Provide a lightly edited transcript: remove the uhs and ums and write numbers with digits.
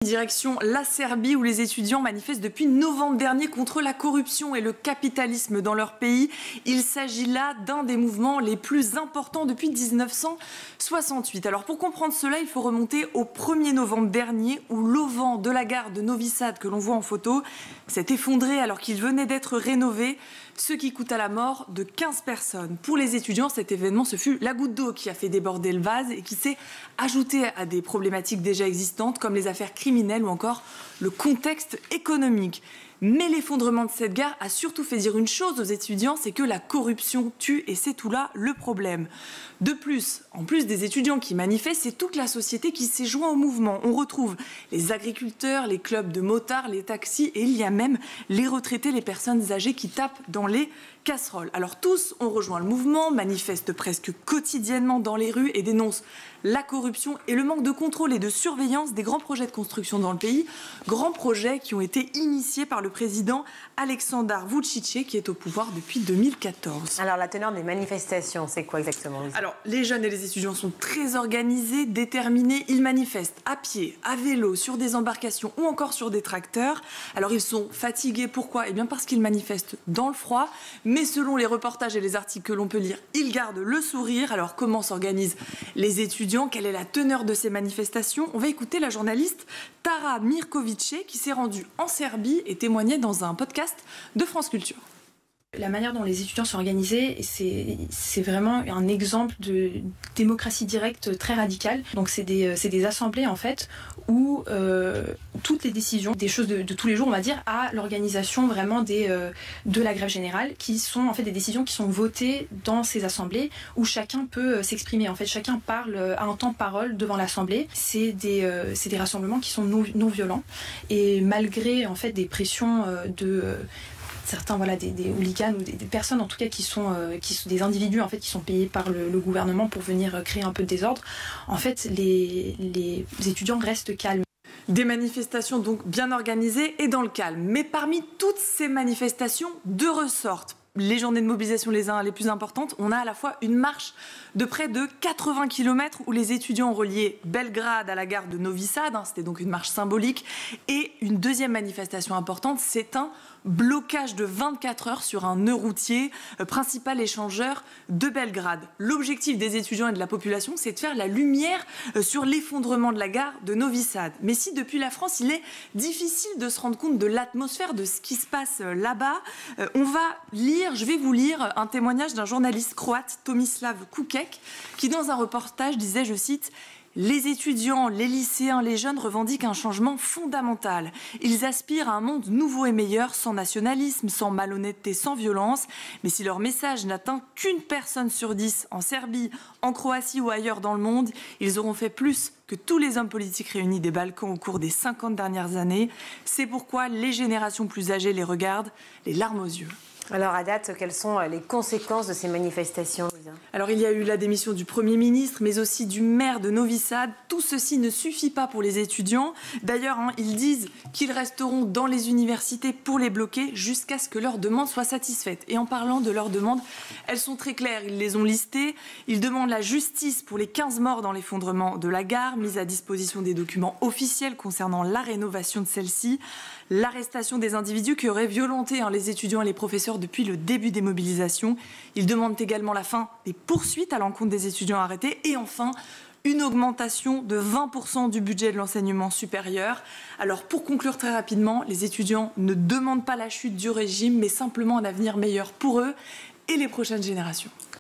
Direction la Serbie où les étudiants manifestent depuis novembre dernier contre la corruption et le capitalisme dans leur pays. Il s'agit là d'un des mouvements les plus importants depuis 1968. Alors pour comprendre cela, il faut remonter au 1er novembre dernier où l'auvent de la gare de Novi Sad que l'on voit en photo s'est effondré alors qu'il venait d'être rénové, ce qui coûte à la mort de 15 personnes. Pour les étudiants, cet événement, ce fut la goutte d'eau qui a fait déborder le vase et qui s'est ajouté à des problématiques déjà existantes comme les affaires criminelles ou encore le contexte économique. Mais l'effondrement de cette gare a surtout fait dire une chose aux étudiants, c'est que la corruption tue et c'est tout là le problème. De plus, en plus des étudiants qui manifestent, c'est toute la société qui s'est joint au mouvement. On retrouve les agriculteurs, les clubs de motards, les taxis et il y a même les retraités, les personnes âgées qui tapent dans les casseroles. Alors tous ont rejoint le mouvement, manifestent presque quotidiennement dans les rues et dénoncent la corruption et le manque de contrôle et de surveillance des grands projets de construction dans le pays. Grands projets qui ont été initiés par le président Aleksandar Vučić qui est au pouvoir depuis 2014. Alors la teneur des manifestations, c'est quoi exactement? Alors les jeunes et les étudiants sont très organisés, déterminés. Ils manifestent à pied, à vélo, sur des embarcations ou encore sur des tracteurs. Alors ils sont fatigués, pourquoi? Eh bien parce qu'ils manifestent dans le froid. Mais selon les reportages et les articles que l'on peut lire, ils gardent le sourire. Alors comment s'organisent les étudiants? Quelle est la teneur de ces manifestations? On va écouter la journaliste Tara Mirković qui s'est rendue en Serbie et témoignait dans un podcast de France Culture. La manière dont les étudiants sont organisés, c'est vraiment un exemple de démocratie directe très radicale. Donc c'est des assemblées en fait où toutes les décisions, des choses de tous les jours on va dire, à l'organisation vraiment de la grève générale, qui sont en fait des décisions qui sont votées dans ces assemblées où chacun peut s'exprimer. En fait chacun parle à un temps de parole devant l'assemblée. C'est des rassemblements qui sont non violents et malgré en fait des pressions certains des hooligans ou des personnes en tout cas qui sont des individus en fait qui sont payés par le gouvernement pour venir créer un peu de désordre. En fait, les étudiants restent calmes. Des manifestations donc bien organisées et dans le calme. Mais parmi toutes ces manifestations, deux ressortent. Les journées de mobilisation les plus importantes, on a à la fois une marche de près de 80 km où les étudiants ont relié Belgrade à la gare de Novi Sad, c'était donc une marche symbolique, et une deuxième manifestation importante, c'est un blocage de 24 heures sur un nœud routier, principal échangeur de Belgrade. L'objectif des étudiants et de la population, c'est de faire la lumière sur l'effondrement de la gare de Novi Sad. Mais si depuis la France, il est difficile de se rendre compte de l'atmosphère, de ce qui se passe là-bas, je vais vous lire un témoignage d'un journaliste croate, Tomislav Kukek, qui dans un reportage disait, je cite, « Les étudiants, les lycéens, les jeunes revendiquent un changement fondamental. Ils aspirent à un monde nouveau et meilleur, sans nationalisme, sans malhonnêteté, sans violence. Mais si leur message n'atteint qu'une personne sur 10 en Serbie, en Croatie ou ailleurs dans le monde, ils auront fait plus que tous les hommes politiques réunis des Balkans au cours des 50 dernières années. C'est pourquoi les générations plus âgées les regardent, les larmes aux yeux. » Alors à date, quelles sont les conséquences de ces manifestations, Lisa? Alors il y a eu la démission du Premier ministre, mais aussi du maire de Novi Sad. Tout ceci ne suffit pas pour les étudiants. D'ailleurs, ils disent qu'ils resteront dans les universités pour les bloquer jusqu'à ce que leurs demandes soient satisfaites. Et en parlant de leurs demandes, elles sont très claires, ils les ont listées. Ils demandent la justice pour les 15 morts dans l'effondrement de la gare, mise à disposition des documents officiels concernant la rénovation de celle-ci, l'arrestation des individus qui auraient violenté les étudiants et les professeurs depuis le début des mobilisations. Ils demandent également la fin des poursuites à l'encontre des étudiants arrêtés et enfin une augmentation de 20% du budget de l'enseignement supérieur. Alors pour conclure très rapidement, les étudiants ne demandent pas la chute du régime mais simplement un avenir meilleur pour eux et les prochaines générations.